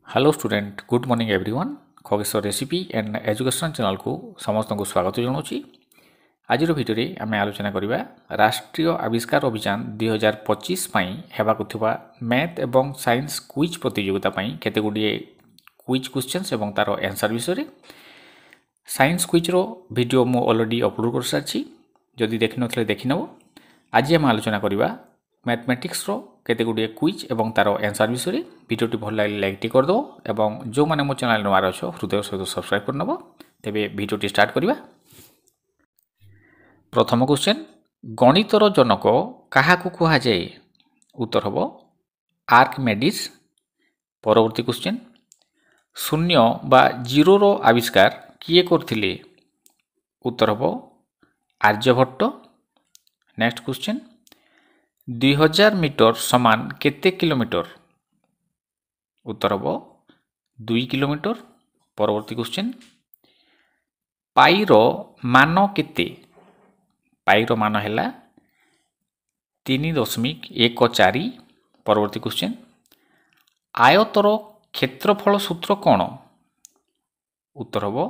Hello student good morning everyone Khageshwar recipe and education channel को समस्त को स्वागत जनाऊँगी। आज भिडियो आम आलोचना करवा राष्ट्रीय आविष्कार अभियान 2025 होगा मैथ एवं साइंस क्विज प्रतियोगिता केते गुड़िए क्विज क्वेश्चंस एवं तार आंसर विषय साइंस क्विज रो वीडियो मु ऑलरेडी अपलोड कर सारी जदि देखि नथिले देखि नबो। आज आम आलोचना करवा मैथमेटिक्स रो केते गुड़िए क्विज एवं तार आंसर विषय वीडियोटी भल लगे लाइक टी करदो एवं जो माने मो चैनल नवार अच्छो हृदय सहित सब्सक्राइब करनबो। तेबे वीडियोटी स्टार्ट करवा। प्रथम क्वेश्चन गणितर जनक काहाकू कुहा जाए? उत्तर हबो आर्किमेडिस। परवर्ती क्वेश्चन शून्य बा जीरो रो आविष्कार किए करथिले? उत्तर हबो आर्यभट्ट। नेक्स्ट क्वेश्चन 2000 मीटर समान केते किलोमीटर? उत्तर हबो 2 किलोमीटर। परवर्ती क्वेश्चन पाई रो मान केते? पाई रो मान हैला 3.14। परवर्ती क्वेश्चन आयतर क्षेत्रफल सूत्र कौन? उत्तर हबो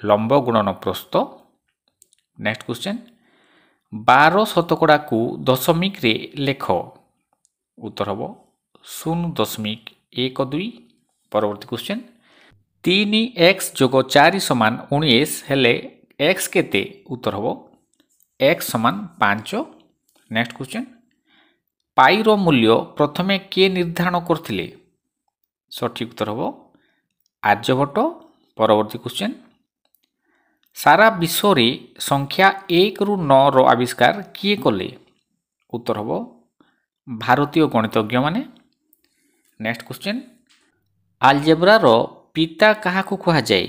लंब गुणन प्रस्थ। नेक्स्ट क्वेश्चन 12 शतकड़ा को दशमिक रे लेख? उत्तर हबो 0.12। परवर्ती क्वेश्चन 3x जोग 4 समान 19 हेले x केते? उत्तर हबो x समान 5। नेक्स्ट क्वेश्चन पाई रो मूल्य प्रथमे के निर्धारण करथिले? सठिक उत्तर हबो आर्यभट्ट। परवर्ती क्वेश्चन सारा विश्व रे संख्या 1 रु 9 रो आविष्कार किए कले? उत्तर हबो भारतीय गणितज्ञ माने। नेक्स्ट क्वेश्चन आलजेब्रा रो पिता काहाकू कुहा जाए?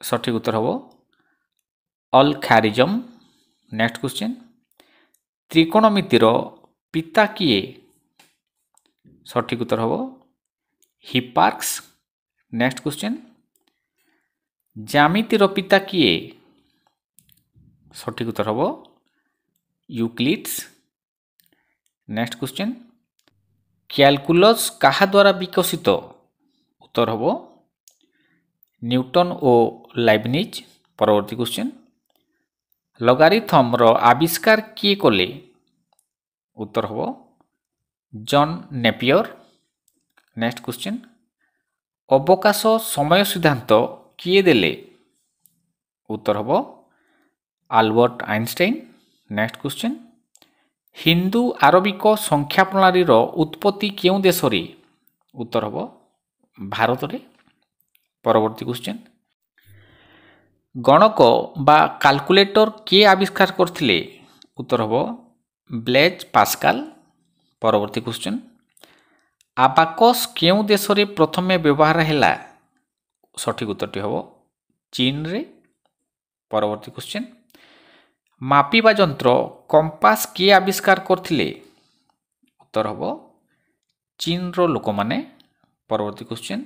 सठिक उत्तर हबो अल-खारिजम। नेक्स्ट क्वेश्चन त्रिकोणमिति रो पिता किए? सठिक उत्तर हबो हिपार्क्स। नेक्स्ट क्वेश्चन ज्यामिति रो पिता किए? सठिक उत्तर हबो यूक्लिड्स। नेक्स्ट क्वेश्चन कैलकुलस काहा द्वारा विकसित? उत्तर हबो न्यूटन ओ लाइबनिज। परवर्ती क्वेश्चन लगारिथम रो आविष्कार किए कले? उत्तर हबो जॉन नेपियर। नेक्स्ट क्वेश्चन अवकाश समय सिद्धांत किए देले? उत्तर हबो Albert Einstein. Next question Hindu Arabic संख्या प्रणाली रो उत्पत्ति केउ देश रे? उत्तर हबो भारत रे। परवर्ती क्वेश्चन गणक बा कैलकुलेटर के आविष्कार करथिले? उत्तर हबो ब्लेज पास्कल। परवर्ती क्वेश्चन आबाकस केउ देश रे प्रथमे व्यवहार हैला? सठिक उत्तरटी हबो चीन रे। परवर्ती क्वेश्चन मापिबा यंत्र कंपास किए आविष्कार करथिले? उत्तर हबो चीन रो लोक माने। परवर्ती क्वेश्चन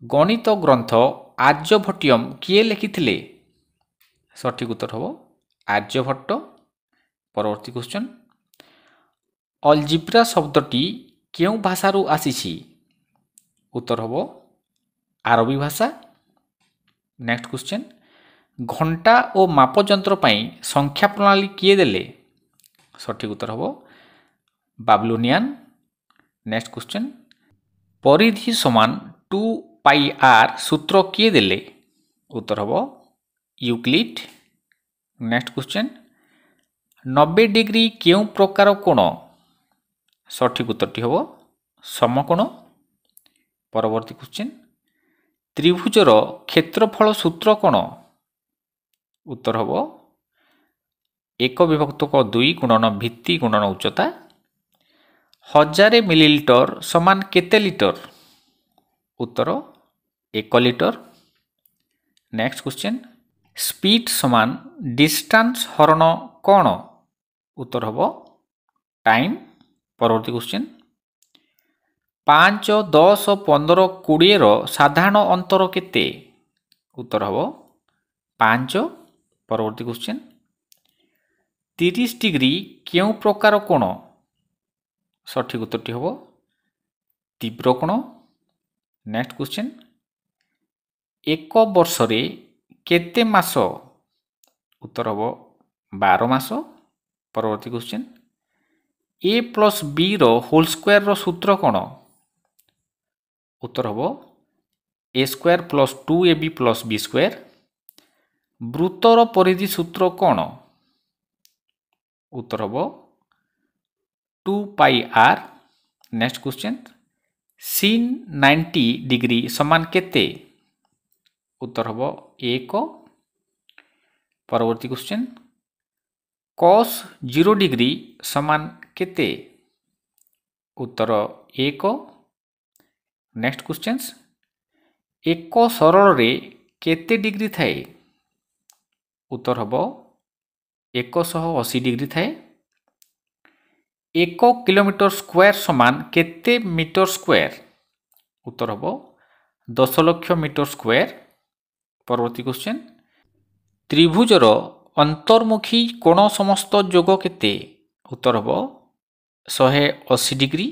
गणित ग्रंथ आर्यभट्टियम किए लिखिथिले? सठिक उत्तर हबो आर्यभट्ट। परवर्ती क्वेश्चन अलजिब्रा शब्दटी केउ भाषारू आसीछि? उत्तर हबो आरबी भाषा। नेक्स्ट क्वेश्चन घंटा और मापयंत्र पाई संख्या प्रणाली किए देले? सठिक उत्तर हबो बाबिलोनियन। नेक्स्ट क्वेश्चन परिधि समान 2 पाई आर सूत्र किए देले? उत्तर हबो यूक्लिड। नेक्स्ट क्वेश्चन 90 डिग्री केउ प्रकार कोण? सठिक उत्तरटी हबो समकोण। परवर्ती क्वेश्चन त्रिभुजर क्षेत्रफल सूत्र कोण? उत्तर हबो 1/2 गुणन भित्ति गुणन उच्चता। 1000 मिलीलिटर समान केते लिटर? उत्तर 1 लिटर। नेक्स्ट क्वेश्चन स्पीड समान डिस्टेंस हरण कोण? उत्तर हबो टाइम। परवर्ती क्वेश्चन 5 10 15 20 रो साधारण अंतर केते? उत्तर हबो 5। परवर्ती क्वेश्चन 30 डिग्री केउ प्रकार कोण? सठिक उत्तरटी हबो तीव्र कोण। नेक्स्ट क्वेश्चन एक वर्ष रे केते मास उत्तर हम 12 मास। परवर्ती क्वेश्चन ए प्लस बी रो होल स्क्वायर रो सूत्र कौन उत्तर हम A square plus 2ab plus B square. वृत्तर परिधि सूत्र कौन उत्तर हम 2 pi R. Next question sin 90 degree समान केते उत्तर हम 1। परवर्ती क्वेश्चन cos 0 डिग्री समान केते उत्तर 1। नेक्स्ट क्वेश्चन एक सरल रे केते डिग्री थाए उत्तर हम 180 डिग्री थाए। 1 किलोमीटर स्क्वायर समान केते मीटर स्क्वायर उत्तर हम 10 लाख मीटर स्क्वायर। परवर्ती क्वेश्चन त्रिभुजर अंतर्मुखी कोण समस्त जोग केते उत्तर हम 180 डिग्री।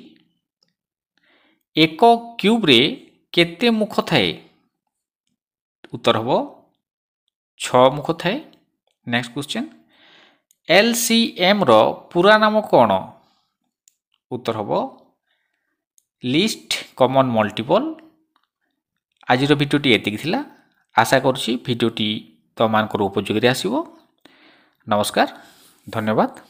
एक क्यूब रे केते मुख थाए उत्तर हम 6 मुख थाए। नेक्स्ट क्वेश्चन एलसीएम रो पूरा नाम कौन उत्तर हम लिस्ट कॉमन मल्टीपल। आज भिडियोटी एतिक थिला। आशा करुछि भिडियोटी तुम उपयोगी आसिबो। नमस्कार, धन्यवाद।